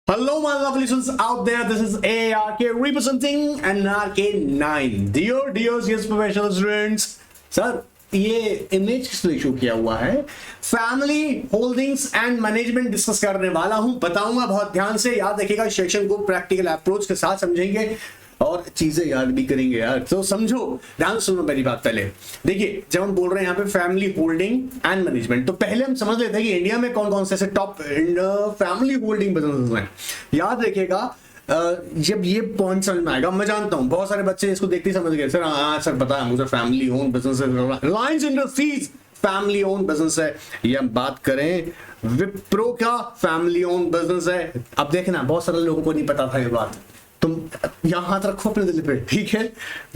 Hello, my lovely listeners out there. This is ARK representing NRK9. Dear yes professional students. Sir ये image किस लिए show किया हुआ है? Family holdings and management discuss करने वाला हूं, बताऊंगा बहुत ध्यान से, याद रखिएगा। सेक्शन को प्रैक्टिकल अप्रोच के साथ समझेंगे और चीजें याद भी करेंगे यार, तो समझो, ध्यान सुनो मेरी बात। पहले देखिए, जब हम बोल रहे हैं यहाँ पे फैमिली होल्डिंग एंड मैनेजमेंट, तो पहले हम समझ लेते हैं कि इंडिया में कौन कौन से ऐसे टॉप फैमिली होल्डिंग बिजनेस हैं। याद रखिएगा, जब ये पॉइंट समझ में आएगा, मैं जानता हूं बहुत सारे बच्चे इसको देखते ही समझ गए, सर हाँ सर पता है मुझे, फैमिली ओन बिजनेस है, Reliance industries family own business है। ये हम बात करें विप्रो का फैमिली ओन बिजनेस है। अब देखना, बहुत सारे लोगों को नहीं पता था ये बात, तुम यहां हाथ रखो अपने दिल पे, ठीक है।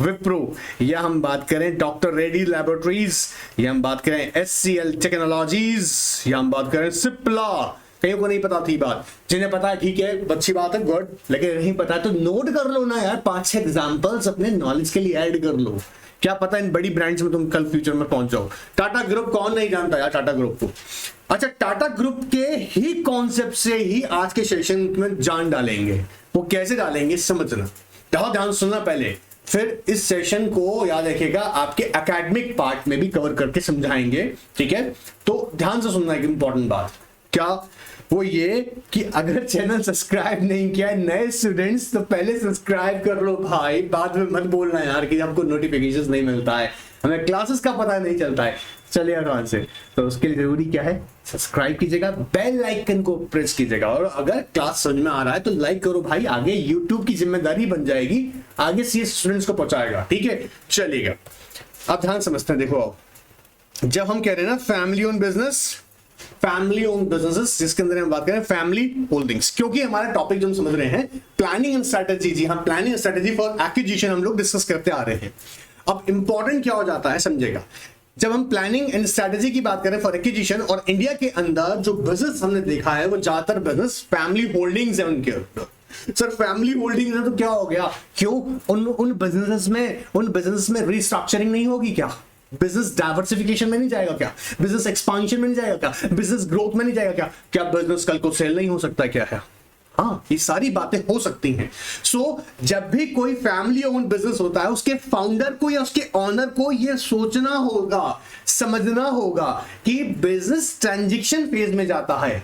विप्रो, या हम बात करें डॉक्टर रेड्डी लैबोरेटरीज, या हम बात करें एचसीएल टेक्नोलॉजीज, या हम बात करें सिप्ला। कहीं को नहीं पता थी बात, जिन्हें पता है ठीक है, अच्छी बात है, गुड। लेकिन नहीं पता तो नोट कर लो ना यार, 5-6 एग्जांपल्स अपने नॉलेज के लिए ऐड कर लो। क्या पता इन बड़ी ब्रांड्स में तुम कल फ्यूचर में पहुंच जाओ। टाटा ग्रुप कौन नहीं जानता यार टाटा ग्रुप को। अच्छा, टाटा ग्रुप के ही कॉन्सेप्ट से ही आज के सेशन में जान डालेंगे। वो कैसे डालेंगे समझना, बहुत ध्यान सुनना पहले, फिर इस सेशन को याद रखिएगा आपके एकेडमिक पार्ट में भी कवर करके समझाएंगे, ठीक है। तो ध्यान से सुनना एक इंपॉर्टेंट बात, क्या वो ये कि अगर चैनल सब्सक्राइब नहीं किया है नए स्टूडेंट्स, तो पहले सब्सक्राइब कर लो भाई। बाद में मत बोलना यार कि हमको नोटिफिकेशंस नहीं मिलता है, हमें क्लासेस का पता नहीं चलता है। चलिए आराम से, तो उसके लिए जरूरी क्या है, सब्सक्राइब कीजिएगा, बेल आइकन को प्रेस कीजिएगा, और अगर क्लास समझ में आ रहा है तो लाइक करो भाई। आगे यूट्यूब की जिम्मेदारी बन जाएगी, आगे से स्टूडेंट्स को पहुंचाएगा, ठीक है। चलिएगा, अब ध्यान समझते हैं। देखो, जब हम कह रहे हैं ना family own business, family own businesses, जिसके अंदर हम बात करें फैमिली होल्डिंग्स, क्योंकि हमारा टॉपिक जो हम समझ रहे हैं प्लानिंग एंड स्ट्रेटेजी। जी हाँ, planning and strategy for acquisition हम लोग डिस्कस करते आ रहे हैं। अब इंपॉर्टेंट क्या हो जाता है समझेगा, जब हम प्लानिंग एंड स्ट्रेटेजी की बात करें फॉर एक्विजिशन, और इंडिया के अंदर जो बिजनेस हमने देखा है वो ज्यादातर बिजनेस फैमिली होल्डिंग्स है उनके अंदर। सर फैमिली होल्डिंग्स है तो क्या हो गया, क्यों उन बिजनेस में रिस्ट्रक्चरिंग नहीं होगी क्या? बिजनेस डाइवर्सिफिकेशन में नहीं जाएगा क्या? बिजनेस एक्सपांशन में नहीं जाएगा क्या? बिजनेस ग्रोथ में नहीं जाएगा क्या? क्या बिजनेस कल को सेल नहीं हो सकता क्या है? हाँ, ये सारी बातें हो सकती हैं। सो जब भी कोई फैमिली ओन बिजनेस होता है, उसके फाउंडर को या उसके ऑनर को यह सोचना होगा, समझना होगा कि बिजनेस ट्रांजिशन फेज में जाता है।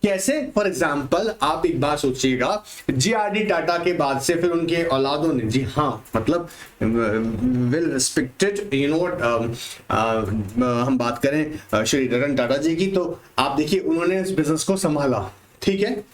कैसे? फॉर एग्जाम्पल, आप एक बात सोचिएगा, जीआरडी टाटा के बाद से फिर उनके औलादों ने, जी हाँ मतलब वेल रिस्पेक्टेड, यू नो हम बात करें श्री रतन टाटा जी की, तो आप देखिए उन्होंने इस बिजनेस को संभाला, ठीक है।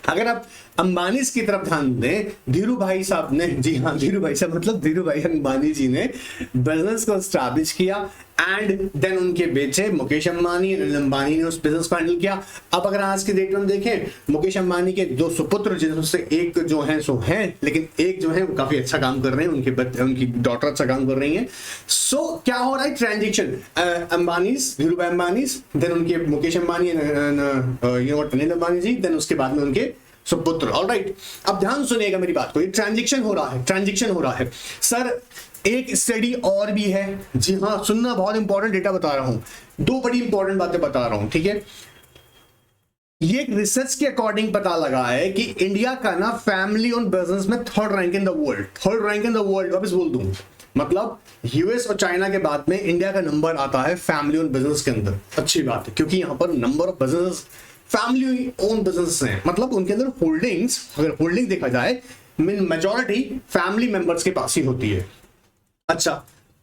अगर आप अंबानी की तरफ ध्यान दें, धीरू भाई साहब ने, जी हाँ धीरू भाई साहब मतलब धीरू भाई अंबानी जी ने बिजनेस को स्टैब्लिश किया, एंड देन उनके बेटे मुकेश अंबानी, अंबानी ने उस बिजनेस को हैंडल किया। अब अगर आज के डेट में देखें, मुकेश अंबानी के 2 सुपुत्र, जिनसे एक जो है सो हैं, लेकिन एक जो है वो काफी अच्छा काम कर रहे हैं, उनकी डॉटर अच्छा काम कर रही है। सो क्या हो रहा है, ट्रांजिशन, अंबानी, धीरू भाई अंबानी, देन उनके मुकेश अंबानी, अनिल अंबानी जी, देन उसके बाद में उनके सुपुत्र। ऑलराइट, अब ध्यान सुनिएगा मेरी बात को, ये ट्रांजिशन हो रहा है। सर एक स्टडी और भी है, जी हाँ सुनना, बहुत इंपॉर्टेंट डेटा बता रहा हूं, 2 बड़ी इंपॉर्टेंट बातें बता रहा हूं, ठीक है। ये एक रिसर्च के अकॉर्डिंग पता लगा है कि इंडिया का ना फैमिली ओन बिजनेस में 3rd rank in the world, वापस बोल दूं, मतलब यूएस और चाइना के बाद में इंडिया का नंबर आता है फैमिली ओन बिजनेस के अंदर। अच्छी बात है, क्योंकि यहां पर number of business family own business हैं, मतलब उनके अंदर होल्डिंग्स, अगर होल्डिंग देखा जाए, मेजॉरिटी फैमिली मेंबर्स के पास ही होती है। अच्छा,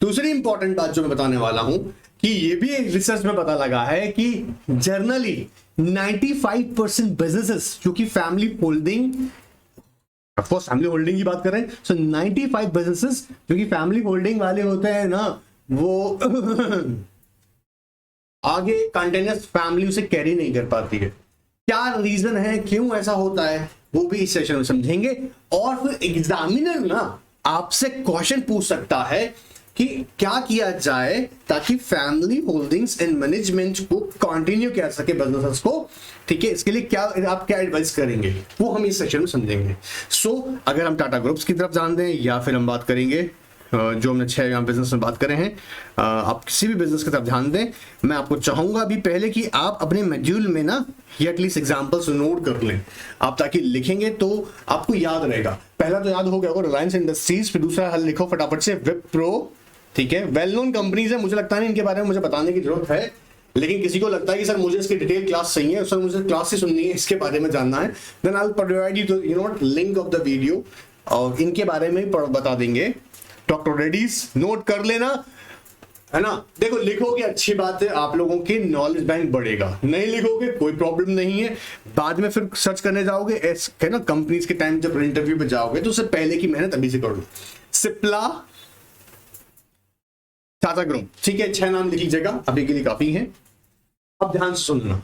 दूसरी इंपॉर्टेंट बात जो मैं बताने वाला हूं कि ये भी एक रिसर्च में पता लगा है कि जनरली 95% बिजनेसेस जो कि family holding, of course family holding की बात करें, सो 95 बिजनेसेस जो कि फैमिली होल्डिंग वाले होते हैं ना, वो आगे कंटिन्यूअस फैमिली उसे कैरी नहीं कर पाती है। क्या रीजन है, क्यों ऐसा होता है, वो भी इस सेशन में समझेंगे। और फिर एग्जामिनर ना आपसे क्वेश्चन पूछ सकता है कि क्या किया जाए ताकि फैमिली होल्डिंग्स एंड मैनेजमेंट को कंटिन्यू कर सके बिजनेसेस को, ठीक है। इसके लिए क्या आप क्या एडवाइस करेंगे, वो हम इस सेशन में समझेंगे। सो अगर हम टाटा ग्रुप्स की तरफ जान दें, या फिर हम बात करेंगे जो हमने 6 यहाँ बिजनेस में बात करे हैं, आप किसी भी बिजनेस की तरफ ध्यान दें। मैं आपको चाहूंगा अभी पहले कि आप अपने मॉड्यूल में ना ये एटलीस्ट एग्जांपल्स नोट कर लें आप, ताकि लिखेंगे तो आपको याद रहेगा। पहला तो याद हो गया होगा रिलायंस इंडस्ट्रीज, फिर दूसरा हल लिखो फटाफट से विप्रो, ठीक है। वेल नोन कंपनीज है, मुझे लगता नहीं इनके बारे में मुझे बताने की जरूरत है, लेकिन किसी को लगता है कि सर मुझे इसकी डिटेल क्लास चाहिए, सर मुझे क्लास ही सुननी है, इसके बारे में जानना है, then I will provide you link of the video, और इनके बारे में बता देंगे। डॉक्टर रेड्डीज नोट कर लेना, है ना। देखो लिखोगे अच्छी बात है, आप लोगों की नॉलेज बैंक बढ़ेगा, नहीं लिखोगे कोई प्रॉब्लम नहीं है। बाद में फिर सर्च करने जाओगे है ना, कंपनीज के टाइम जब इंटरव्यू पे जाओगे तो उससे पहले की मेहनत अभी से कर लो। सिप्ला, टाटा ग्रुप, ठीक है, 6 नाम लिख लीजिएगा, अभी के लिए काफी है। अब ध्यान से सुनना,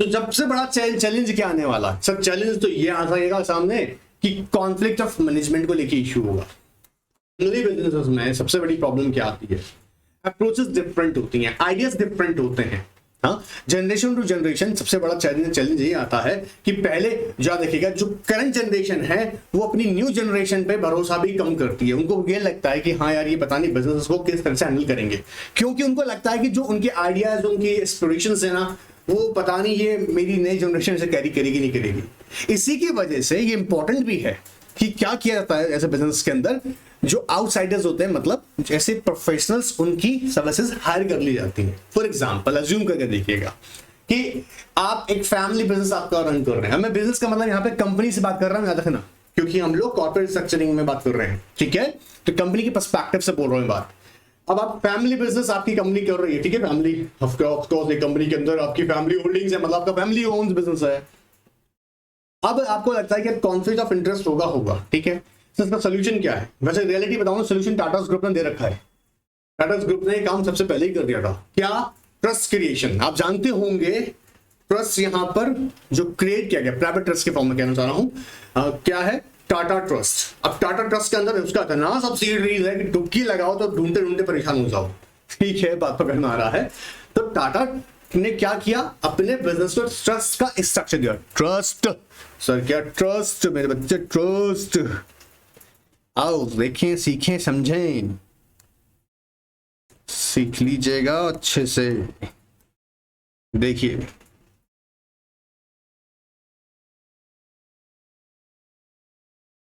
तो सबसे बड़ा चैलेंज क्या आने वाला है सर? चैलेंज तो ये आ जाएगा सामने कि कॉन्फ्लिक्ट ऑफ मैनेजमेंट को लेके इश्यू होगा। बिजनेस में सबसे बड़ी प्रॉब्लम क्या आती है? अप्रोचेस डिफरेंट होती हैं, आइडियाज डिफरेंट होते हैं। हाँ, जनरेशन टू जनरेशन सबसे बड़ा चैलेंज ये आता है कि पहले जो देखिएगा, जो करंट जनरेशन है वो अपनी न्यू जनरेशन पे भरोसा भी कम करती है। उनको ये लगता है कि हाँ यार ये पता नहीं बिजनेस को किस तरह से हैंडल करेंगे, क्योंकि उनको लगता है कि जो उनके आइडियाज, उनकी एक्सप्लोरेशंस है ना, वो पता नहीं ये मेरी नई जनरेशन से कैरी करेगी नहीं करेगी। इसी की वजह से ये इंपॉर्टेंट भी है कि क्या किया जाता है ऐसे बिजनेस के अंदर, जो आउटसाइडर्स होते हैं, मतलब जैसे प्रोफेशनल्स, उनकी सर्विसेज हायर कर ली जाती हैं। फॉर एग्जांपल अज्यूम करके देखिएगा कि आप एक फैमिली बिजनेस आपका रन कर रहे हैं। मैं बिजनेस का मतलब यहाँ पे कंपनी से बात कर रहा हूँ, याद रखना, क्योंकि हम लोग कॉर्पोरेट स्ट्रक्चरिंग में बात कर रहे हैं, ठीक है। तो कंपनी के पर्सपेक्टिव से बोल रहा हूँ बात। अब आप फैमिली बिजनेस आपकी कंपनी कर रही है, ठीक है, फैमिली ऑफ कोर्स एक कंपनी के अंदर आपकी फैमिली होल्डिंग्स है, मतलब आपका फैमिली ओन्स बिजनेस है। अब आपको लगता है कि कॉन्फ्लिक्ट ऑफ इंटरेस्ट होगा, ठीक है। तो इसका सोल्यूशन क्या है? वैसे रियलिटी बताऊं, सोल्यूशन टाटा ग्रुप ने दे रखा है। टाटा ग्रुप ने काम सबसे पहले ही कर दिया था। क्या? Trust creation. आप जानते होंगे ट्रस्ट यहां पर जो क्रिएट किया गया, प्राइवेट ट्रस्ट के फॉर्म में कहना चाह रहा हूं, क्या है? टाटा ट्रस्ट। अब टाटा ट्रस्ट के अंदर उसका इतना सब्सिडीज है कि डुबकी लगाओ तो ढूंढते ढूंढते परेशान हो जाओ, ठीक है, बात पकड़ में आ रहा है। तो टाटा ने क्या किया? अपने बिजनेस को ट्रस्ट का स्ट्रक्चर दिया। ट्रस्ट सर, क्या ट्रस्ट मेरे बच्चे? ट्रस्ट आओ देखें, सीखें, समझें, सीख लीजिएगा अच्छे से। देखिए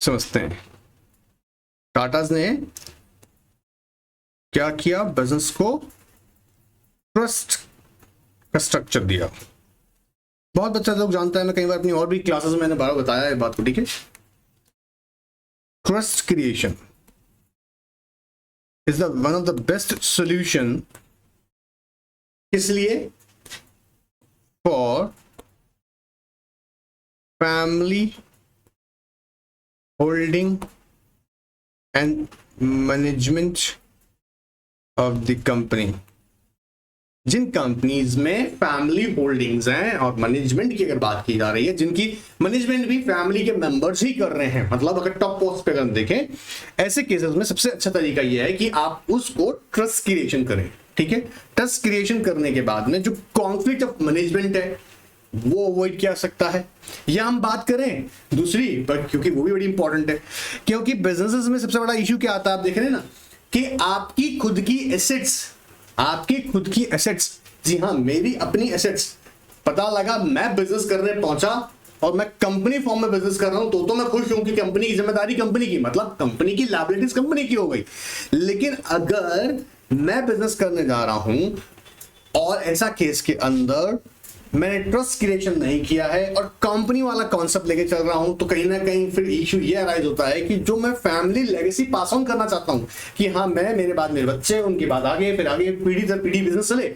समझते हैं, टाटास ने क्या किया? बिजनेस को ट्रस्ट का स्ट्रक्चर दिया। बहुत बच्चा लोग जानता है, मैं कई बार अपनी और भी क्लासेस में मैंने बार बताया है बात को, ठीक है। Trust creation is the one of the best solution, इसलिए for family holding and management of the company. जिन कंपनीज में फैमिली होल्डिंग्स हैं और मैनेजमेंट की अगर बात की जा रही है, जिनकी मैनेजमेंट भी फैमिली के मेंबर्स ही कर रहे हैं, मतलब अगर टॉप पोस्ट पे अगर देखें, ऐसे केसेस में सबसे अच्छा तरीका यह है कि आप उसको ट्रस्ट क्रिएशन करें, ठीक है। ट्रस्ट क्रिएशन करने के बाद में जो कॉन्फ्लिक्ट ऑफ मैनेजमेंट है वो अवॉइड किया सकता है। या हम बात करें दूसरी, क्योंकि वो भी बड़ी इंपॉर्टेंट है, क्योंकि बिजनेसेस में सबसे बड़ा इश्यू क्या आता है, आप देख रहे हैं ना, कि आपकी खुद की एसेट्स, आपकी खुद की एसेट्स, जी हाँ, मेरी अपनी एसेट्स। पता लगा मैं बिजनेस करने पहुंचा और मैं कंपनी फॉर्म में बिजनेस कर रहा हूं, तो मैं खुश हूं कि कंपनी की जिम्मेदारी कंपनी की, मतलब कंपनी की लायबिलिटीज कंपनी की हो गई। लेकिन अगर मैं बिजनेस करने जा रहा हूं और ऐसा केस के अंदर मैंने ट्रस्ट क्रिएशन नहीं किया है और कंपनी वाला कॉन्सेप्ट लेके चल रहा हूं, तो कहीं ना कहीं फिर इश्यू ये अराइज होता है कि जो मैं फैमिली लेगेसी पास ऑन करना चाहता हूं, कि हाँ मैं, मेरे बाद मेरे बच्चे, उनके बाद आगे, फिर आगे पीढ़ी दर पीढ़ी बिजनेस चले,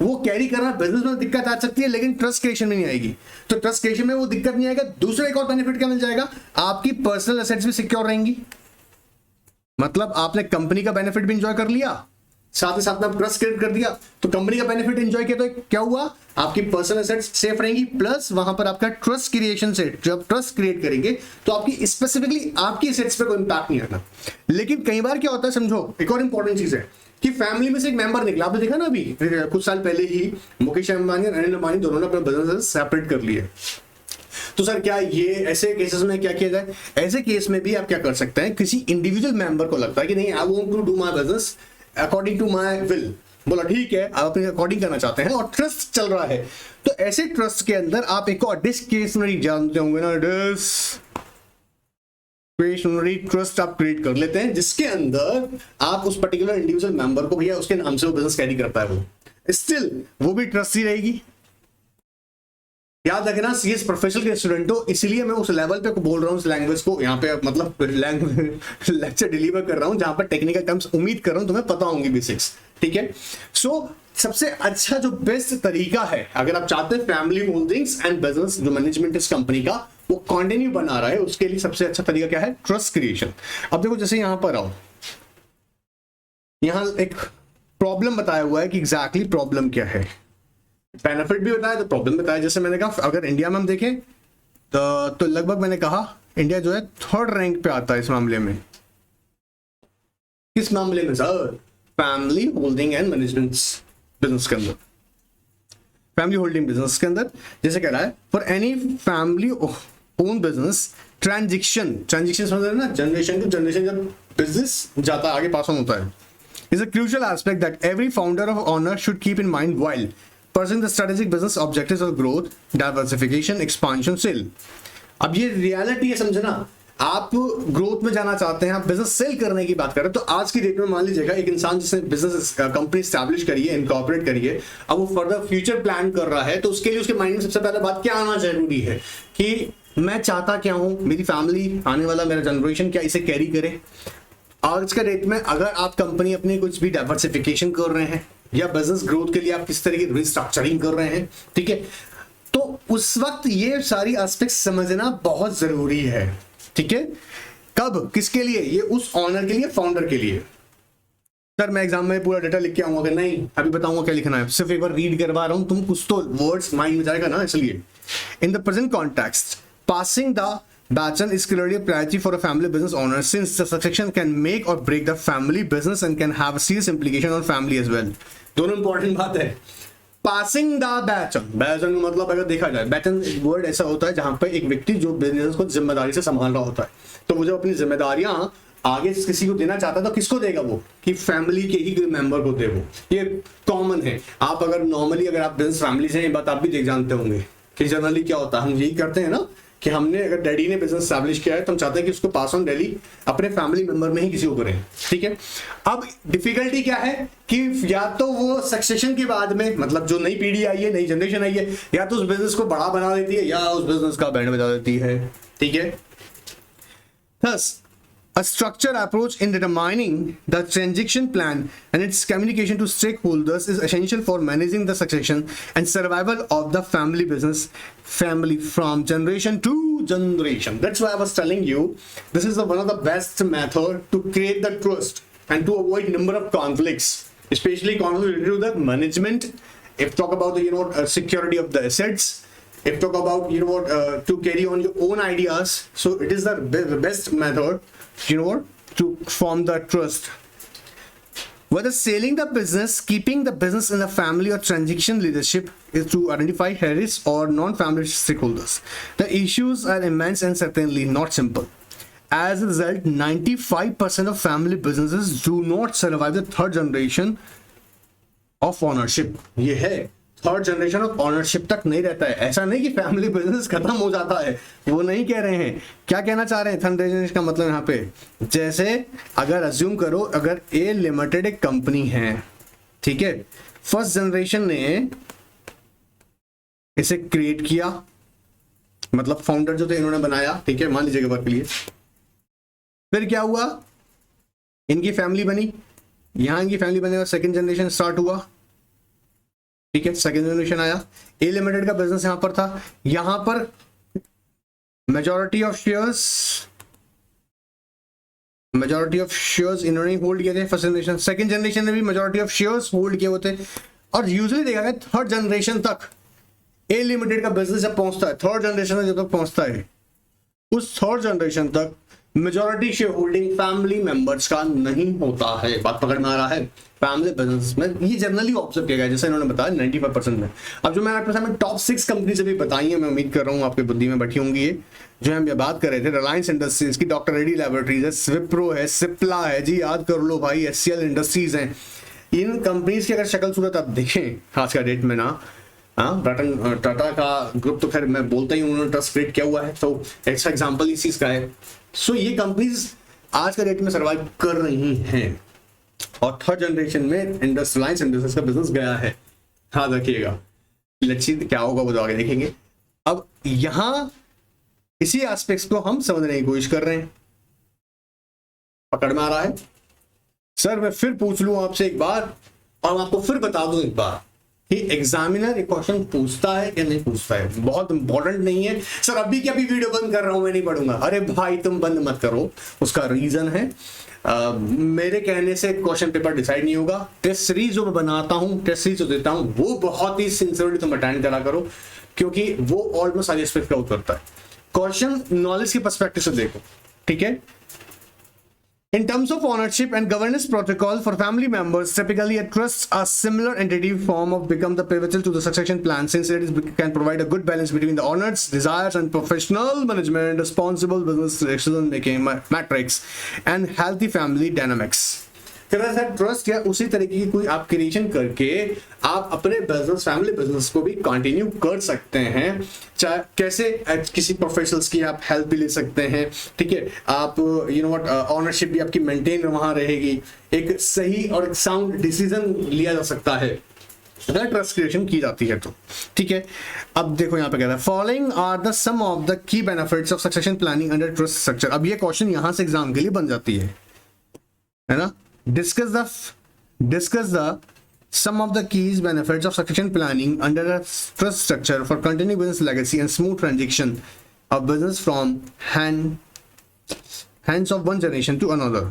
वो कैरी करना बिजनेस में दिक्कत आ सकती है, लेकिन ट्रस्ट क्रिएशन में नहीं आएगी। तो ट्रस्ट क्रिएशन में वो दिक्कत नहीं आएगा। दूसरा एक और बेनिफिट क्या मिल जाएगा? आपकी पर्सनल एसेट्स भी सिक्योर रहेंगी, मतलब आपने कंपनी का बेनिफिट भी इंजॉय कर लिया, साथ ही साथ में ट्रस्ट क्रिएट कर दिया, तो कंपनी का बेनिफिट एंजॉय किया, तो क्या हुआ? आपकी पर्सनल एसेट्स सेफ रहेंगी, प्लस वहां पर आपका ट्रस्ट क्रिएशन से, जब ट्रस्ट क्रिएट करेंगे तो आपकी स्पेसिफिकली आपकी एसेट्स पे कोई इंपैक्ट नहीं आना। लेकिन कई बार क्या होता है, समझो, एक और इंपॉर्टेंट चीज है कि फैमिली में से एक मेंबर निकला, आपने देखा ना अभी कुछ साल पहले ही मुकेश अंबानी और अनिल अंबानी दोनों ने अपने बिजनेस सेपरेट कर लिए। तो सर क्या ये ऐसे केसेस में क्या किया जाए? ऐसे केस में भी आप क्या कर सकते हैं, किसी इंडिविजुअल मेंबर को लगता है कि नहीं, I want to do my business according to my will, बोला ठीक है आप अपने अकॉर्डिंग करना चाहते हैं और ट्रस्ट चल रहा है, तो ऐसे ट्रस्ट के अंदर आप एक और डिस्क्रिशनरी जानते होंगे ना, डिस्क्रिशनरी ट्रस्ट आप क्रिएट कर लेते हैं, जिसके अंदर आप उस पर्टिकुलर इंडिविजुअल मेंबर को, भैया उसके नाम से वो बिजनेस कैरी करता है, वो स्टिल वो भी ट्रस्ट ही रहेगी। याद रखना सीएस प्रोफेशनल के स्टूडेंट हो, इसलिए मैं उस लेवल पे बोल रहा हूँ, उस लैंग्वेज को यहाँ पे मतलब लेक्चर डिलीवर कर रहा हूँ जहां पर टेक्निकल टर्म्स उम्मीद कर रहा हूँ तुम्हें पता होंगी बेसिक्स, ठीक है। सो सबसे अच्छा जो बेस्ट तरीका है, अगर आप चाहते हैं फैमिली होल्डिंग्स एंड बिजनेस जो मैनेजमेंट इस कंपनी का वो कंटिन्यू बना रहा है, उसके लिए सबसे अच्छा तरीका क्या है? Trust creation. अब देखो जैसे यहां पर आओ, यहां एक प्रॉब्लम बताया हुआ है कि एग्जैक्टली प्रॉब्लम क्या है, बेनिफिट भी बताया तो प्रॉब्लम बताया। जैसे मैंने कहा अगर इंडिया में हम देखें तो लगभग मैंने कहा इंडिया जो है 3rd रैंक पे आता है इस मामले में। किस मामले में sir? Family holding and management business के अंदर, फैमिली होल्डिंग बिजनेस के अंदर जैसे कह रहा है for any family own business transition समझ रहे ना, जनरेशन टू जनरेशन जब बिजनेस जाता है आगे पास ऑन होता है, is a crucial aspect that every founder of owner should keep in mind while pursuing the strategic business objectives of growth, diversification, expansion, sale। अब ये रियलिटी है, समझना, आप ग्रोथ में जाना चाहते हैं, आप बिजनेस सेल करने की बात कर रहे हैं, तो आज की डेट में मान लीजिएगा एक इंसान जिसने बिजनेस कंपनी स्टैब्लिश करी है, इनकॉर्पोरेट करी है, अब वो फर्दर फ्यूचर प्लान कर रहा है, तो उसके लिए उसके माइंड में सबसे पहले बात क्या आना जरूरी है कि मैं चाहता क्या हूं, मेरी फैमिली, आने वाला मेरा जनरेशन क्या इसे कैरी करे। आज के डेट में अगर आप कंपनी अपनी कुछ भी डाइवर्सिफिकेशन कर रहे हैं या बिजनेस ग्रोथ के लिए आप किस तरह की रिस्ट्रक्चरिंग कर रहे हैं, ठीक है, तो उस वक्त ये सारी एस्पेक्ट्स समझना बहुत जरूरी है, ठीक है। कब, किसके लिए? ये उस ऑनर के लिए, फाउंडर के लिए। सर मैं एग्जाम में पूरा डेटा लिख के आऊंगा, नहीं अभी बताऊंगा क्या लिखना है, सिर्फ एक बार रीड करवा रहा हूं, तुम कुछ तो वर्ड्स माइंड में जाएगा ना, इसलिए। In the present context passing the baton is clearly a priority for a family business owner since the succession can make or break the family business and can have a serious implication on family as well। दोनों important बात है। Passing the baton, baton मतलब अगर देखा जाए, baton word ऐसा होता है जहां पे एक व्यक्ति जो बिजनेस को जिम्मेदारी से संभाल रहा होता है, तो वो जब अपनी जिम्मेदारियां आगे किसी को देना चाहता है तो किसको देगा? वो कि फैमिली के ही मेंबर को दे। वो ये कॉमन है। आप अगर नॉर्मली अगर आप बिजनेस फैमिली से, ये बात आप भी देख जानते होंगे कि जनरली क्या होता है, हम यही करते हैं ना कि हमने अगर डैडी ने बिजनेस स्टैब्लिश किया है तो हम चाहते हैं कि उसको पास ऑन डेली अपने फैमिली मेंबर में ही किसी को करें, ठीक है। अब डिफिकल्टी क्या है कि या तो वो सक्सेशन के बाद में, मतलब जो नई पीढ़ी आई है, नई जनरेशन आई है, या तो उस बिजनेस को बड़ा बना देती है या उस बिजनेस का बैंड बजा देती है, ठीक है। Thus, a structured approach in determining the transition plan and its communication to stakeholders is essential for managing the succession and survival of the family business family from generation to generation। That's why I was telling you this is one of the best method to create the trust and to avoid number of conflicts, especially conflicts related to the management, if talk about the security of the assets, if talk about to carry on your own ideas, so it is the best method to form the trust। Whether selling the business, keeping the business in the family, or transition leadership is to identify heritage or non-family stakeholders. The issues are immense and certainly not simple। As a result, 95% of family businesses do not survive the 3rd generation of ownership। ये है 3rd generation of ownership तक नहीं रहता है। ऐसा नहीं कि family business खत्म हो जाता है, वो नहीं कह रहे हैं। क्या कहना चाह रहे हैं 3rd जनरेशन का मतलब यहाँ पे, जैसे अगर अज्यूम करो अगर ए लिमिटेड एक कंपनी है, ठीक है, 1st जनरेशन ने इसे क्रिएट किया, मतलब फाउंडर जो थे इन्होंने बनाया, ठीक है, मान लीजिए बात के लिए। फिर क्या हुआ, इनकी फैमिली बनी, यहां इनकी फैमिली बने, 2nd जनरेशन स्टार्ट हुआ, ठीक है, 2nd जनरेशन आया, ए लिमिटेड का बिजनेस यहां पर था, यहां पर मेजॉरिटी ऑफ शेयर्स इन्होंने होल्ड किए थे 1st जनरेशन, 2nd जनरेशन ने भी मेजॉरिटी ऑफ शेयर्स होल्ड किए होते। और यूजुअली देखा गया 3rd जनरेशन तक ए लिमिटेड का बिजनेस जब पहुंचता है, 3rd जनरेशन में जब तक पहुंचता है, उस 3rd जनरेशन तक majority share holding family members का नहीं होता है। बात पकड़ में आ रहा है? फैमिली बिजनेस में ये जनरली ऑब्जर्व किया गया, जैसे इन्होंने बताया 95% में। अब जो मैंने आपके सामने टॉप 6 कंपनीज अभी बताई है, मैं उम्मीद कर रहा हूँ आपके बुद्धि में बैठी होंगी ये, जो हम ये बात कर रहे थे, रिलायंस इंडस्ट्रीज की, डॉक्टर रेड्डी लैबोरेटरीज है, विप्रो है, सिप्ला है, जी याद कर लो भाई, एचसीएल इंडस्ट्रीज हैं। इन कंपनीज की अगर शक्ल सूरत आप देखें आज का डेट में ना, रतन टाटा का ग्रुप तो खैर मैं बोलता ही, उन्होंने ट्रस्ट क्रिएट किया हुआ है, तो एक्स्ट्रा एग्जांपल इस चीज का है। सो ये कंपनीज आज का डेट में सर्वाइव कर रही हैं और थर्ड जनरेशन में रिलायंस इंडस्ट्रीज का बिजनेस गया है। हाँ रखिएगा, लक्षित क्या होगा वो तो आगे देखेंगे। अब यहां इसी एस्पेक्ट्स को हम समझने की कोशिश कर रहे हैं। पकड़ में आ रहा है? सर मैं फिर पूछ लूं आपसे एक बार और मैं आपको फिर बता दूं एक बार कि एग्जामिनर एक क्वेश्चन पूछता है या नहीं पूछता है, बहुत इंपॉर्टेंट नहीं है। सर अभी क्या, अभी वीडियो बंद कर रहा हूं, मैं नहीं पढ़ूंगा। अरे भाई तुम बंद मत करो, उसका रीजन है मेरे कहने से क्वेश्चन पेपर डिसाइड नहीं होगा। टेस्ट सीरीज जो मैं बनाता हूं, टेस्ट सीरीज जो देता हूं, वो बहुत ही सिंसियरली तुम अटेंड करा करो, क्योंकि वो ऑलमोस्ट सारे एस्पेक्ट कवर करता है। क्वेश्चन नॉलेज के पर्सपेक्टिव से देखो, ठीक है। In terms of ownership and governance protocol for family members, typically a trust, a similar entity form of become the pivotal to the succession plan, since can provide a good balance between the owner's desires and professional management, responsible business decision making metrics, and healthy family dynamics. Trust या उसी तरीके की कोई आप creation करके आप अपने business, family business को भी कंटिन्यू कर सकते हैं। चाहे कैसे, किसी प्रोफेशनल्स की आप हेल्प भी ले सकते हैं, ठीक है। आप यू नो व्हाट, ऑनरशिप भी आपकी मेंटेन वहां रहेगी, एक सही और साउंड डिसीजन लिया जा सकता है अगर ट्रस्ट क्रिएशन की जाती है तो, ठीक है। अब देखो यहाँ पे कह रहा है following are the some of the key benefits of succession planning under trust structure. अब ये क्वेश्चन यहां से एग्जाम के लिए बन जाती है ना। Discuss the some of the keys benefits of succession planning under a trust structure for continuing business legacy and smooth transition of business from hands of one generation to another।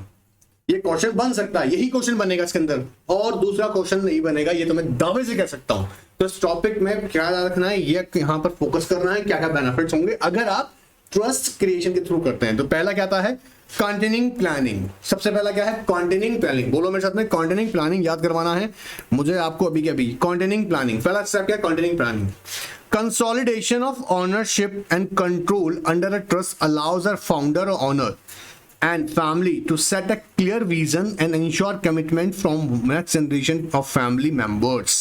ये question बन सकता है, यही question बनेगा इसके अंदर, और दूसरा क्वेश्चन नहीं बनेगा, ये तो मैं दावे से कह सकता हूं। तो इस टॉपिक में क्या रखना है, ये यहाँ पर फोकस करना है, क्या क्या बेनिफिट्स होंगे अगर आप ट्रस्ट क्रिएशन के थ्रू करते हैं। तो पहला क्या आता है, कंटिन्यूइंग प्लानिंग। सबसे पहला क्या है, कंटिन्यूइंग प्लानिंग। बोलो मेरे साथ में, कंटिन्यूइंग प्लानिंग याद करवाना है मुझे आपको अभी के अभी। कंटिन्यूइंग प्लानिंग, पहला स्टेप क्या है, continuing planning. Consolidation of ownership and control under a trust allows a founder और owner and family to set a clear vision and ensure commitment from next generation of family members।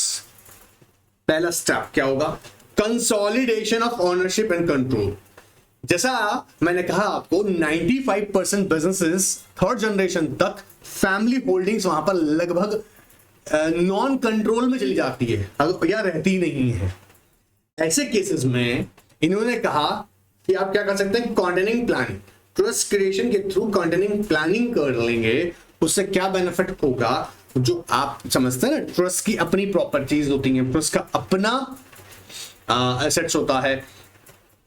पहला step क्या होगा, consolidation of ownership and control. जैसा मैंने कहा आपको 95% businesses third generation तक family holdings वहां पर लगभग नॉन कंट्रोल में चली जाती है या रहती नहीं है। ऐसे केसेस में इन्होंने कहा कि आप क्या कर सकते हैं, कंटिन्यूइंग प्लानिंग। ट्रस्ट क्रिएशन के थ्रू कंटिन्यूइंग प्लानिंग कर लेंगे, उससे क्या बेनिफिट होगा, जो आप समझते हैं ना, ट्रस्ट की अपनी प्रॉपर्टीज होती हैं, ट्रस्ट का अपना एसेट्स होता है,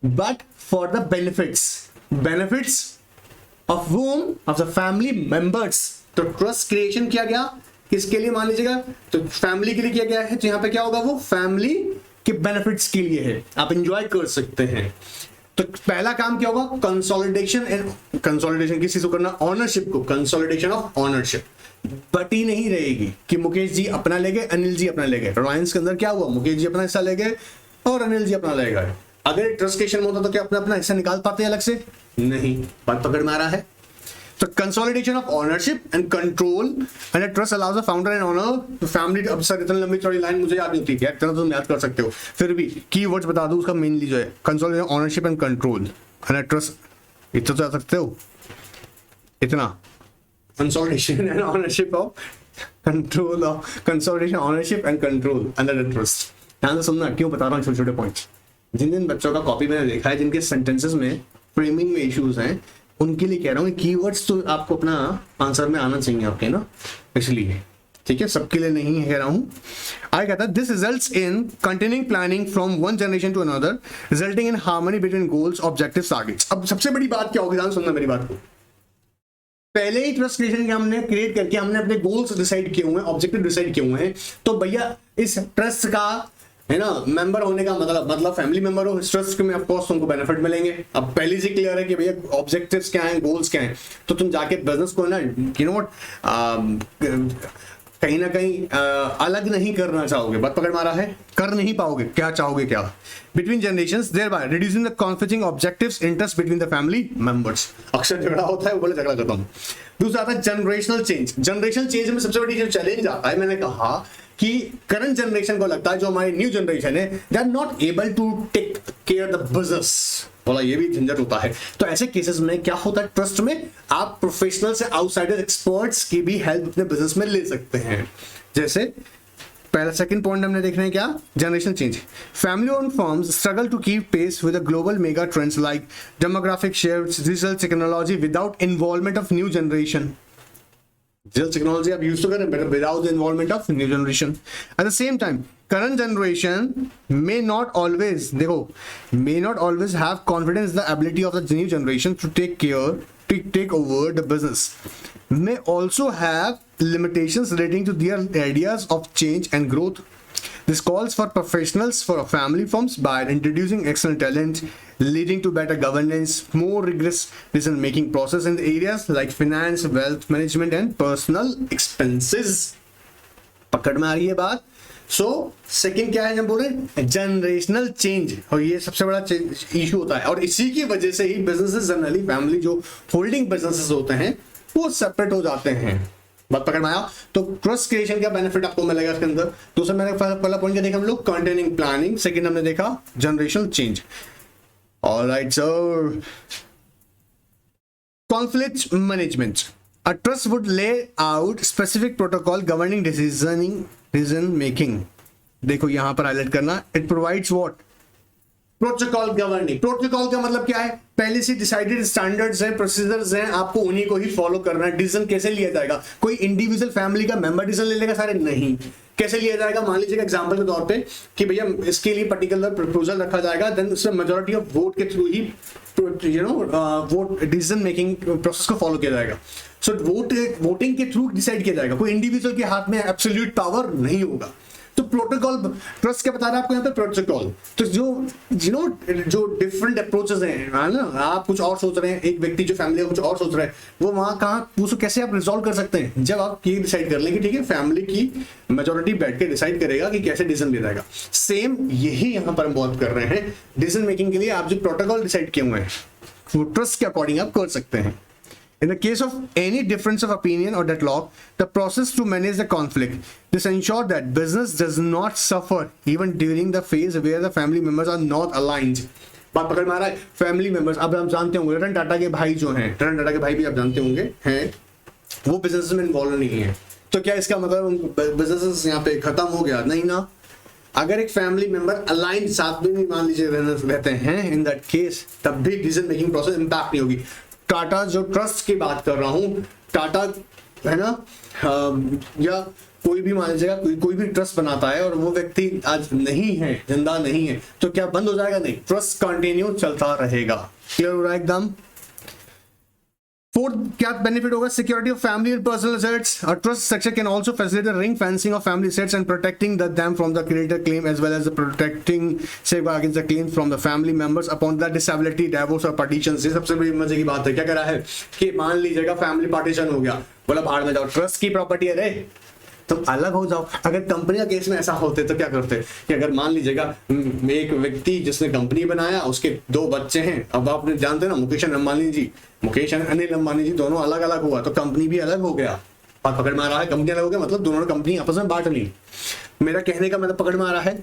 but for the benefits of whom, of the family members. तो ट्रस्ट क्रिएशन किया गया किसके लिए, मान लीजिएगा तो फैमिली के लिए किया गया है, तो यहां पे क्या होगा, वो फैमिली के बेनिफिट्स के लिए है, आप एंजॉय कर सकते हैं। तो पहला काम क्या होगा, कंसोलिडेशन। एंड कंसोलिडेशन किस चीज को करना, ऑनरशिप को, कंसोलिडेशन ऑफ ऑनरशिप। बटी नहीं रहेगी कि मुकेश जी अपना ले गए, अनिल जी अपना ले गए। रिलायंस के अंदर क्या हुआ, मुकेश जी अपना हिस्सा ले गए और अनिल जी अपना ले गए। अगर ट्रस्ट क्रिएशन होता तो क्या अपना अपना हिस्सा निकाल पाते अलग से, नहीं। बात पकड़ में आ रहा है। तो consolidation of ownership and control and trust allows the founder and owner family. अब सर इतनी लंबी चौड़ी लाइन मुझे याद नहीं होती है, इतना तो तुम याद कर सकते हो, फिर भी कीवर्ड्स बता दूं उसका मेनली जो है, consolidation ownership and control and trust. इतना तो याद सकते हो, इतना consolidation and ownership of control of consolidation ownership and control under the trust. ध्यान से सुनना, क्यों बता रहा हूँ छोटे छोटे पॉइंट्स। जिन जिन बच्चों का कॉपी मैंने देखा है, जिनके सेंटेंसेस में फ्रेमिंग में इश्यूज हैं, उनके लिए कह रहा हूँ कीवर्ड्स तो आपको अपना आंसर में आना चाहिए आपके ना, इसलिए, ठीक है, सबके लिए नहीं कह रहा हूं। आगे कहता है this results in continuing planning from one generation to another resulting in harmony between goals, objectives, targets. अब सबसे बड़ी बात क्या होगी, ध्यान सुनना मेरी बात को। पहले ही ट्रस्ट क्रिएशन के हमने क्रिएट करके हमने अपने गोल्स डिसाइड किए हुए हैं, ऑब्जेक्टिव डिसाइड किए हुए हैं, तो भैया इस ट्रस्ट का है ना। मेंबर होने का मतलब फैमिली मेंबर हो इस ट्रस्ट में, ऑफ कोर्स तुमको बेनिफिट मिलेंगे। अब पहले से क्लियर है कि भैया ऑब्जेक्टिव्स क्या हैं, गोल्स क्या हैं, तो तुम जाके बिजनेस को ना यू नो कहीं ना कहीं अलग नहीं करना चाहोगे। बात पकड़ मारा है, कर नहीं पाओगे, क्या चाहोगे क्या। Between generations thereby reducing the conflicting objectives interest between the family members. अक्सर झगड़ा होता है, वो बोले झगड़ा करता हूं। दूसरा आता है जनरेशनल चेंज। जनरेशनल चेंज में सबसे बड़ी जो चैलेंज आता है, मैंने कहा कि करंट जनरेशन को लगता है, जो हमारी न्यू जनरेशन है, they are not able to take care the business. बोला ये भी झंझट होता है। तो ऐसे केसेस में क्या होता है, ट्रस्ट में आप प्रोफेशनल से आउटसाइडर एक्सपर्ट्स की भी हेल्प अपने बिजनेस में ले सकते हैं। जैसे पहला सेकंड पॉइंट हमने देखना है क्या, generation change. Family owned firms struggle to keep pace with the global mega trends like demographic shifts, digital technology without involvement of new generation. Digital technology आप use तो करें, but without the involvement of new generation. At the same time, current generation may not always have confidence in the ability of the new generation to take over the business. May also have limitations relating to their ideas of change and growth. This calls for professionals for family firms by introducing excellent talent, leading to better governance, more rigorous decision-making process in areas like finance, wealth management, and personal expenses. पकड़ में आ रही है बात। So second क्या है, जब बोले generational change, और ये सबसे बड़ा इशू होता है, और इसी की वजह से ही बिजनेसेस जनरली फैमिली जो होल्डिंग बिजनेसेस होते हैं वो सेपरेट हो जाते हैं। बात पकड़ में आया। तो ट्रस्ट क्रिएशन का बेनिफिट आपको मिलेगा इसके अंदर। दूसरा मैंने पहला पॉइंट क्या देखा हम लोग, कंटेनिंग प्लानिंग। सेकंड हमने देखा generational change. Alright sir, conflict management. A trust would lay out specific protocol governing decision making. देखो यहां पर हाईलाइट करना, it provides what? Protocol governing. Protocol का मतलब क्या है, पहले से डिसाइडेड स्टैंडर्ड्स हैं, प्रोसीजर्स हैं, आपको उन्हीं को ही फॉलो करना है। डिसीजन कैसे लिया जाएगा, कोई इंडिविजुअल फैमिली का मेंबर डिसीजन ले लेगा सारे, नहीं। कैसे लिया जाएगा, मान लीजिए एग्जांपल के तौर पे कि भैया इसके लिए पर्टिकुलर प्रपोजल रखा जाएगा, देन उसमें मेजॉरिटी ऑफ वोट के थ्रू ही वोट डिसीजन मेकिंग प्रोसेस को फॉलो किया जाएगा। सो वोटिंग के थ्रू डिसाइड किया जाएगा, कोई इंडिविजुअल के हाथ में एब्सोल्यूट पावर नहीं होगा। तो प्रोटोकॉल, ट्रस्ट क्या बता रहा है आपको यहाँ पे, प्रोटोकॉल। तो जो डिफरेंट अप्रोचेस हैं ना, आप कुछ और सोच रहे हैं, एक व्यक्ति जो फैमिली कुछ और सोच रहा है, वो वहां कहाँ उसको कैसे आप रिजॉल्व कर सकते हैं, जब आप ये डिसाइड कर लेंगे ठीक है, फैमिली की मेजोरिटी बैठ के डिसाइड करेगा कि कैसे डिसीजन लिया जाएगा। सेम यही यहाँ पर हम बात कर रहे हैं, डिसीजन मेकिंग के लिए आप जो प्रोटोकॉल डिसाइड किए हुए हैं वो ट्रस्ट के अकॉर्डिंग आप कर सकते हैं। In the case of any difference of opinion or deadlock, the process to manage the conflict. This ensures that business does not suffer even during the phase where the family members are not aligned. बात पकड़ में आ रहा है, family members. अब हम जानते होंगे रतन टाटा के भाई जो हैं, रतन टाटा के भाई भी आप जानते होंगे हैं, वो बिजनेस में इन्वॉल्व नहीं है। तो क्या इसका मतलब बिजनेस यहाँ पे खत्म हो गया? नहीं ना। अगर एक फैमिली मेंबर अलाइन साथ में भी मान लीजिए रहते हैं, इन दैट केस तब भी डिसीजन मेकिंग प्रोसेस इंपैक्ट नहीं होगी। टाटा जो ट्रस्ट की बात कर रहा हूं, टाटा है ना, या कोई भी मान लीजिएगा कोई भी ट्रस्ट बनाता है और वो व्यक्ति आज नहीं है, जिंदा नहीं है, तो क्या बंद हो जाएगा? नहीं, ट्रस्ट कंटिन्यू चलता रहेगा। क्लियर हो रहा है एकदम। फोर्थ क्या बेनिफिट होगा, security of family and personal assets. A trust structure can also facilitate ring fencing of family assets and protecting them from the creditor claim as well as the protecting safeguard against the claims from the family members upon the disability, divorce or partitions। ये सबसे बड़ी मजे की बात है। क्या कह रहा है कि मान लीजिएगा फैमिली पार्टीशन हो गया, बोला बाहर में जाओ, ट्रस्ट की प्रॉपर्टी है रे, तुम अलग हो जाओ। अगर कंपनी का केस में ऐसा होते तो क्या करते कि अगर मान लीजिएगा एक व्यक्ति जिसने कंपनी बनाया, उसके 2 बच्चे हैं, अब आप जानते हैं ना मुकेश अंबानी जी, मुकेश अनिल अंबानी जी दोनों अलग अलग हुआ तो कंपनी भी अलग हो गया। बात पकड़ में आ रहा है, कंपनी अलग हो गया मतलब दोनों ने कंपनी आपस में बांट ली। मेरा कहने का मतलब पकड़ में आ रहा है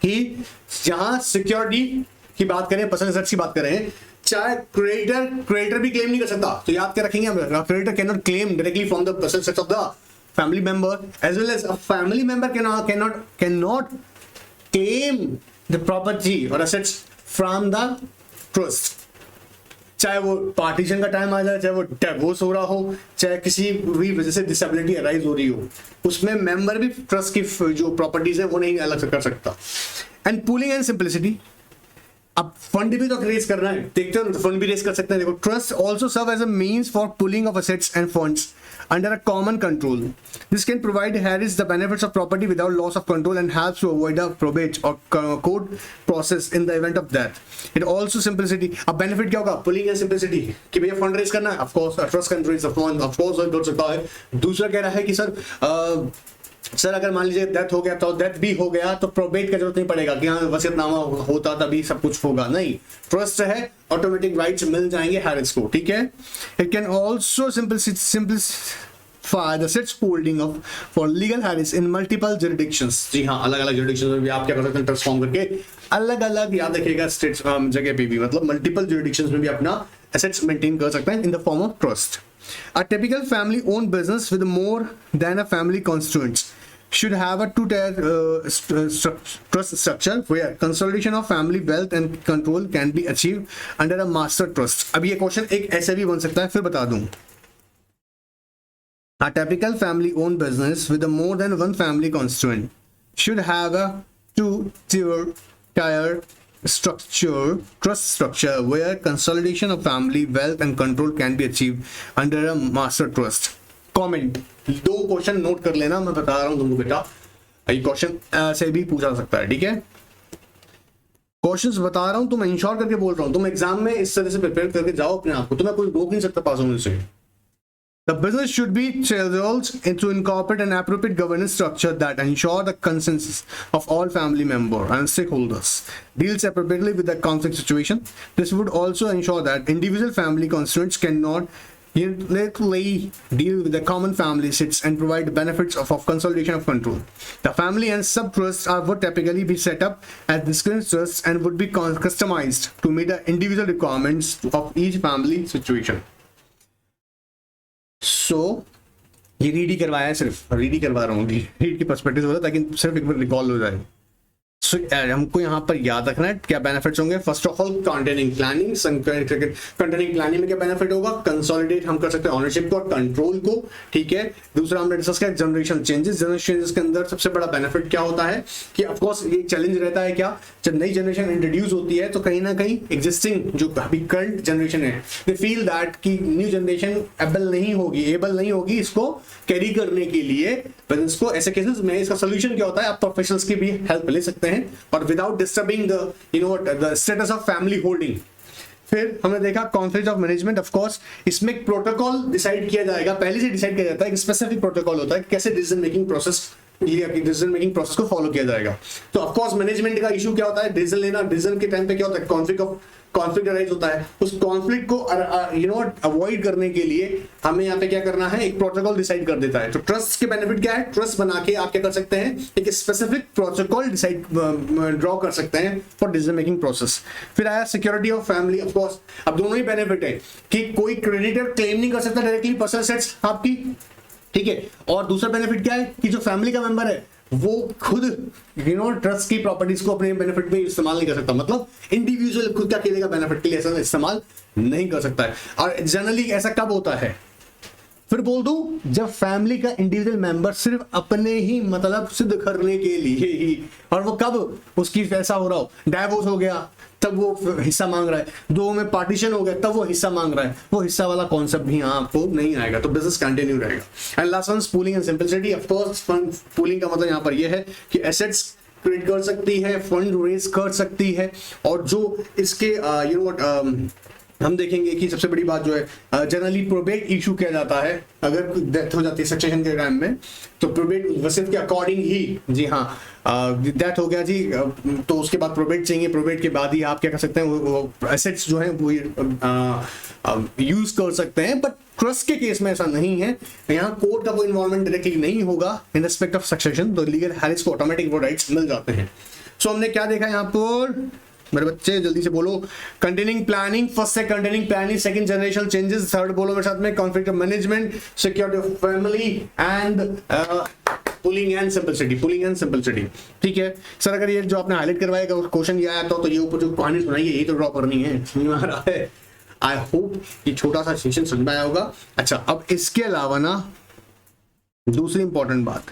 कि जहां सिक्योरिटी की बात करें, पर्सनल एसेट्स की बात करें, चाहे क्रेडिटर भी क्लेम नहीं कर सकता, तो याद क्या रखेंगे हम, creditor can not claim directly from the personal assets of the family member, as well as a family member cannot claim the property or assets from the trust। चाहे वो पार्टीशन का टाइम आ जाए, चाहे वो डिवोर्स हो रहा हो, चाहे किसी भी वजह से डिसेबिलिटी अराइज हो रही हो, उसमें मेंबर भी ट्रस्ट की जो प्रॉपर्टीज है वो नहीं अलग से कर सकता। एंड पूलिंग एंड सिंपलिसिटी, अब फंड भी तो रेज करना है, देखते हो फंड भी रेज कर सकते हैं। देखो, trust also serve as a means for pulling of assets and funds. under a common control. This can provide Harris the benefits of property without loss of control and helps to avoid a probate or court process in the event of death. It also simplicity. अब benefit क्या होगा? Pulling and simplicity कि भैया fund raise करना है, of course trust can raise the fund, of course कर सकता है. दूसरा कह रहा है कि सर अगर मान लीजिए डेथ हो गया तो डेथ भी हो गया तो प्रोबेट का जरूरत नहीं पड़ेगा कि हाँ वसीयतनामा होता तभी सब कुछ होगा, नहीं, ट्रस्ट है, ऑटोमेटिक राइट्स मिल जाएंगे हैरिस को, ठीक है. It can also simplify the assets holding of for legal heirs in multiple jurisdictions. जी हाँ, अलग अलग जुरिडिक्शंस में भी आप क्या कर सकते हैं, ट्रस्ट फॉर्म करके अलग अलग, याद रखिएगा स्टेट्स जगह पे भी, मतलब मल्टीपल जुरिडिक्शंस में भी अपना एसेट्स मेंटेन कर सकते हैं in the form of trust. A typical family-owned business with more than a family constituents should have a two-tier trust structure where consolidation of family wealth and control can be achieved under a master trust. अब ये question एक ऐसे भी बन सकता है, फिर बता दूं. A typical family-owned business with more than one family constituent should have a two-tier trust structure where consolidation of family wealth and control can be achieved under a master trust. Comment. दो question note कर लेना, मैं बता रहा हूं तुमको बेटा, ये क्वेश्चन ऐसे भी पूछा सकता है, ठीक है. क्वेश्चंस बता रहा हूं तो मैं इंश्योर करके बोल रहा हूं, तुम एग्जाम में इस तरह से प्रिपेयर करके जाओ अपने आप को, तुम्हें कोई रोक नहीं सकता पास होने से. The business should be chiseled to incorporate an appropriate governance structure that ensure the consensus of all family members and stakeholders, deals appropriately with the conflict situation. This would also ensure that individual family constituents cannot unilaterally deal with the common family assets and provide benefits of consolidation of control. The family and sub-trusts would typically be set up as distinct trusts and would be customized to meet the individual requirements of each family situation. सो ये read ही करवाया है, सिर्फ read ही करवा रहा हूँ, read की perspective होता है ताकि सिर्फ एक बार रिकॉल हो जाए. सो हमको यहाँ पर याद रखना है क्या बेनिफिट्स होंगे. First of all containing planning. Containing planning में क्या बेनिफिट होगा, कंसोलिडेट हम कर सकते हैं ऑनरशिप को और कंट्रोल को, ठीक है. दूसरा हमने डिस्कस किया जनरेशन चेंजेस. जनरेशन चेंजेस के अंदर सबसे बड़ा बेनिफिट क्या होता है कि ऑफ कोर्स ये चैलेंज रहता है क्या, जब नई जनरेशन इंट्रोड्यूस होती है तो कहीं ना कहीं एग्जिस्टिंग जो अभी करंट जनरेशन है दे फील दैट कि न्यू जनरेशन एबल नहीं होगी इसको कैरी करने के लिए. इसको ऐसे केसेस में इसका सोल्यूशन क्या होता है, आप प्रोफेशनल्स की भी हेल्प ले सकते हैं और without disturbing the status of family holding. फिर हमने देखा conflict of management. Of course इसमें एक प्रोटोकॉल डिसाइड किया जाएगा, पहले से डिसाइड किया जाता है, एक स्पेसिफिक प्रोटोकॉल होता है कैसे डिसीजन मेकिंग प्रोसेस को फॉलो किया जाएगा. तो ऑफ कोर्स मैनेजमेंट का इशू क्या होता है, डिसीजन लेना. डिसीजन के टाइम पे क्या होता है, कॉन्फ्लिक्ट अराइज होता है. उस कॉन्फ्लिक्ट को अवॉइड करने के लिए हमें यहाँ पे क्या करना है, एक प्रोटोकॉल डिसाइड कर देता है. तो ट्रस्ट के बेनिफिट क्या है, ट्रस्ट बना के आप क्या कर सकते हैं, एक स्पेसिफिक प्रोटोकॉल डिसाइड ड्रॉ कर सकते हैं फॉर डिसीजन मेकिंग प्रोसेस. फिर आया security of family. Of course अब दोनों ही बेनिफिट है कि कोई क्रेडिटर क्लेम नहीं कर सकता डायरेक्टली पर्सनल सेट्स आपकी, ठीक है. और दूसरा बेनिफिट क्या है कि जो फैमिली का मेंबर है वो खुद ट्रस्ट की प्रॉपर्टीज को अपने बेनिफिट में इस्तेमाल नहीं कर सकता, मतलब इंडिविजुअल खुद का अकेले का बेनिफिट के लिए ऐसा इस्तेमाल नहीं कर सकता है. और जनरली ऐसा कब होता है, फिर बोल दूं, जब फैमिली का इंडिविजुअल मेंबर सिर्फ अपने ही मतलब सिद्ध करने के लिए ही, और वो कब उसकी ऐसा हो रहा हो, डाइवोर्स हो गया तब वो हिस्सा मांग रहा है, दो में पार्टीशन हो गया तब वो हिस्सा मांग रहा है, वो हिस्सा वाला कॉन्सेप्ट भी यहाँ आपको नहीं आएगा, तो बिजनेस कंटिन्यू रहेगा. And last one pooling and simplicity. Of course pooling का मतलब यहाँ पर ये है कि एसेट्स क्रिएट कर सकती है, फंड रेज कर सकती है, और जो इसके हम देखेंगे कि सबसे बड़ी बात जो है जनरली प्रोबेट इशू किया जाता है अगर डेथ हो जाती है सक्सेशन के टाइम में, तो प्रोबेट वसीयत के अकॉर्डिंग ही, जी हाँ डेथ हो गया जी तो उसके बाद प्रोबेट चाहिए, प्रोबेट के बाद ही आप क्या कर सकते हैं वो एसेट्स जो हैं वो यूज कर सकते हैं. बट ट्रस्ट के केस में ऐसा नहीं है, यहाँ कोर्ट का कोई इन्वॉल्वमेंट डायरेक्टली नहीं होगा इन रिस्पेक्ट ऑफ सक्सेशन, तो लीगल हैरिस को ऑटोमेटिक वो राइट्स मिल जाते हैं. सो हमने क्या देखा यहाँ पर मेरे बच्चे, जल्दी से बोलो. कंटेनिंग प्लानिंग, फर्स्ट है containing planning, second generational changes, third बोलो मेरे साथ में conflict of management, security of family and pulling and simplicity. ठीक है सर, अगर ये जो आपने हाईलाइट करवाएगा क्वेश्चन ये आया तो ये ऊपर जो कहानी सुनाई है यही तो ड्रॉ करनी है, समझ में आ रहा है. आई होप ये छोटा सा सेशन समझ में आया होगा. अच्छा, अब इसके अलावा ना दूसरी इंपॉर्टेंट बात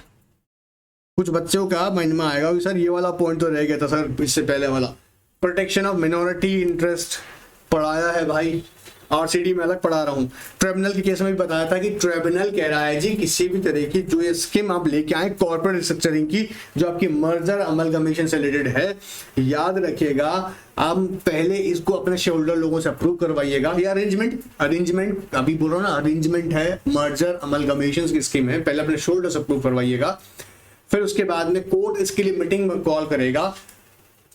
कुछ बच्चों का माइंड में आएगा कि सर ये वाला पॉइंट तो रह गया था सर, इससे पहले वाला प्रोटेक्शन ऑफ मिनॉरिटी इंटरेस्ट पढ़ाया है भाई, आरसीडी में अलग पढ़ा रहा हूँ। ट्रिब्यूनल के केस में भी बताया था कि ट्रिब्यूनल कह रहा है जी किसी भी तरह की जो ये स्कीम आप लेके आए कॉर्पोरेट रिस्ट्रक्चरिंग की जो आपकी मर्जर अमलगमेशन से रिलेटेड है, याद रखिएगा आप पहले इसको अपने शेयर होल्डर लोगों से अप्रूव करवाइएगा। ये अरेंजमेंट अभी बोल रहा हूँ ना, अरेंजमेंट है, मर्जर अमलगमेशन की स्कीम है, पहले अपने शेयर होल्डर से अप्रूव करवाइएगा। फिर उसके बाद में कोर्ट इसके लिए मीटिंग में कॉल करेगा।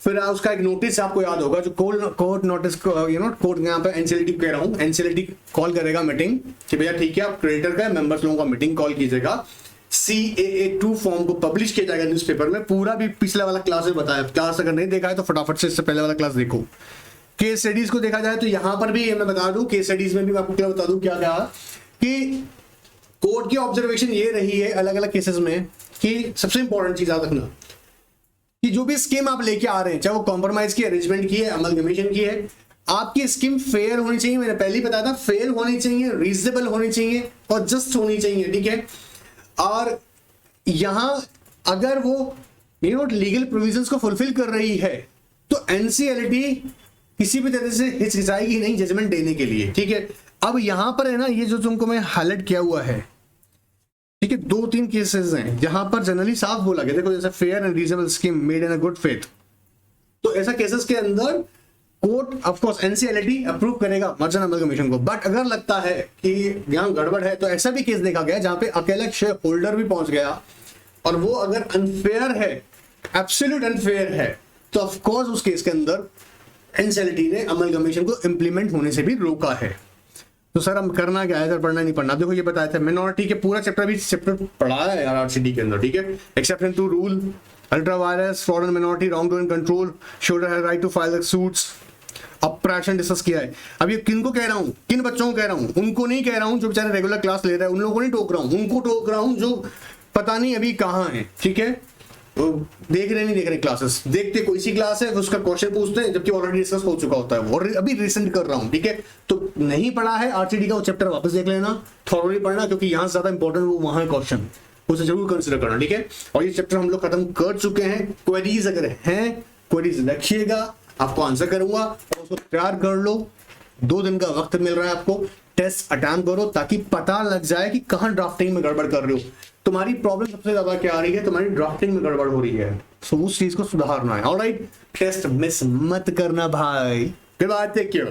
फिर उसका एक नोटिस आपको याद होगा जो कोर्ट नोटिस कोर्ट यहाँ पे एनसीएलटी कह रहा हूँ, एनसीएलटी कॉल करेगा मीटिंग कि भैया ठीक है आप क्रेडिटर का मेंबर्स लोगों का मीटिंग कॉल कीजिएगा। CAA2 फॉर्म को पब्लिश किया जाएगा न्यूज़पेपर में। पूरा भी पिछला वाला क्लास में बताया, क्लास अगर नहीं देखा है तो फटाफट से इससे पहले वाला क्लास देखो। केस स्टडीज को देखा जाए तो यहाँ पर भी मैं बता दूं, केस स्टडीज में भी मैं आपको क्या बता दूं, क्या कहा कि कोर्ट की ऑब्जर्वेशन ये रही है अलग अलग केसेस में कि सबसे इंपॉर्टेंट चीज याद रखना कि जो भी स्कीम आप लेके आ रहे हैं, चाहे वो कॉम्प्रोमाइज की, अरेंजमेंट की है, अमलगमेशन की है, आपकी स्कीम फेयर होनी चाहिए। मैंने पहले ही बताया था, फेयर होनी चाहिए, रीजनेबल होनी चाहिए और जस्ट होनी चाहिए, ठीक है। और यहां अगर वो लीगल प्रोविजंस को फुलफिल कर रही है तो एनसीएलटी किसी भी तरह से हिचकिचाएगी नहीं जजमेंट देने के लिए, ठीक है। अब यहां पर है ना, ये जो तुमको मैं हाईलाइट किया हुआ है, ठीक है, 2-3 केसेस हैं जहां पर जनरली साफ बोला गया, देखो जैसे fair and reasonable scheme made in a good faith, तो ऐसा केसेस के अंदर court of course NCLT approve करेगा मर्जर अमलगमेशन को। बट अगर लगता है कि यहां गड़बड़ है तो ऐसा भी केस देखा गया जहां पे अकेला शेयर होल्डर भी पहुंच गया और वो अगर अनफेयर है, एब्सोल्यूट अनफेयर है, तो ऑफ कोर्स उस केस के अंदर एनसीएलटी ने अमलगमेशन को इंप्लीमेंट होने से भी रोका है। तो सर हम करना क्या है, सर पढ़ना नहीं पढ़ना, देखो ये बताया था मिनोरिटी के पूरा चैप्टर भी चैप्टर पढ़ा है यार आरसीडी के अंदर, ठीक है। Exception to rule, ultra vires, foreign minority, wrong doing control, shoulder have right to file suits, operation discuss किया है। अब ये किन को कह रहा हूँ, किन बच्चों को कह रहा हूँ, उनको नहीं कह रहा हूँ जो बेचारे रेगुलर क्लास ले रहे हैं, उन लोगों को नहीं टोक रहा हूँ, उनको टोक रहा हूँ जो पता नहीं अभी कहाँ है, ठीक है। देख रहे नहीं देख रहे क्लासेस, देखते कोई सी क्लास है उसका क्वेश्चन पूछते हैं जबकि ऑलरेडी डिस्कस हो चुका होता है वो, और अभी रिसेंट कर रहा हूं, ठीक है। तो नहीं पढ़ा है आरसीडी का वो चैप्टर वापस देख लेना, थॉरोली पढ़ना, क्योंकि यहां ज्यादा इंपॉर्टेंट वो वहां है क्वेश्चन, उसे जरूर कंसिडर करना, ठीक है। और ये चैप्टर हम लोग खत्म कर चुके हैं। क्वेरीज अगर हैं, क्वेरीज रखिएगा, आपको आंसर करूंगा और उसको तैयार कर लो। 2 दिन का वक्त मिल रहा है आपको, टेस्ट अटेम्प्ट करो ताकि पता लग जाए कि कहां ड्राफ्टिंग में गड़बड़ कर रहे हो। तुम्हारी प्रॉब्लम सबसे ज्यादा क्या आ रही है, तुम्हारी ड्राफ्टिंग में गड़बड़ हो रही है, सो उस चीज को सुधारना है। ऑलराइट, टेस्ट मिस मत करना भाई। Goodbye, take care.